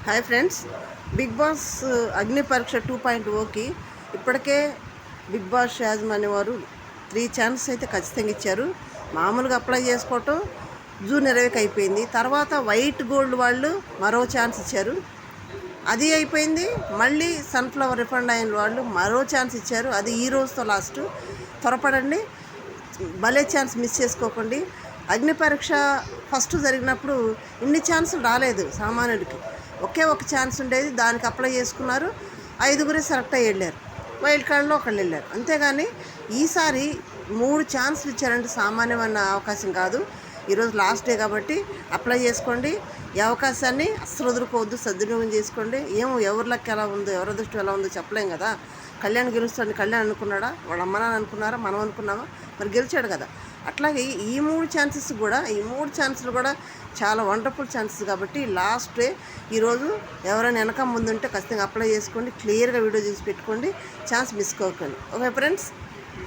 Hi friends, big boss అగ్ని పరీక్ష 2.0కి ఇప్పటికే బిగ్ బాస్ యాజమాన్యం వారు 3 ఛాన్సెస్ అయితే ఖచ్చితంగా ఇచ్చారు. మామూలుగా అప్లై చేసుకోవటం జూన్ 20కి అయిపోయింది. తర్వాత వైట్ గోల్డ్ వాళ్ళు మరో ఛాన్స్ ఇచ్చారు, అది అయిపోయింది. మళ్ళీ సన్ఫ్లవర్ రిఫండ్ అయిన వాళ్ళు మరో ఛాన్స్ ఇచ్చారు, అది ఈ రోజుతో లాస్ట్. త్వరపడండి, భలే ఛాన్స్ మిస్ చేసుకోకండి. అగ్ని పరీక్ష ఫస్ట్ జరిగినప్పుడు ఇన్ని ఛాన్సులు రాలేదు సామాన్యుడికి. ఒకే ఒక ఛాన్స్ ఉండేది, దానికి అప్లై చేసుకున్నారు. 5గురే సెలెక్ట్ అయ్యి వెళ్ళారు, వైల్డ్ కార్డులో ఒకళ్ళు వెళ్ళారు. అంతేగాని ఈసారి 3 ఛాన్సులు ఇచ్చారంటే సామాన్యమైన అవకాశం కాదు. ఈరోజు లాస్ట్ డే కాబట్టి అప్లై చేసుకోండి. ఈ అవకాశాన్ని అస్సలు వదులుకోవద్దు, సద్వినియోగం చేసుకోండి. ఎవరి లెక్క ఎలా ఉందో, ఎవరి అదృష్టం ఎలా ఉందో చెప్పలేం కదా. కళ్యాణ్ గెలుస్తాడని కళ్యాణ్ అనుకున్నాడా, వాళ్ళ అమ్మ నాన్న అనుకున్నారా, మనం అనుకున్నామా? మరి గెలిచాడు కదా. అట్లాగే ఈ 3 ఛాన్సులు కూడా చాలా వండర్ఫుల్ ఛాన్సెస్ కాబట్టి లాస్ట్ డే ఈరోజు ఎవరైనా వెనక ముందుంటే ఖచ్చితంగా అప్లై చేసుకోండి. క్లియర్గా వీడియో చూసి పెట్టుకోండి, ఛాన్స్ మిస్ కాకండి. Okay friends.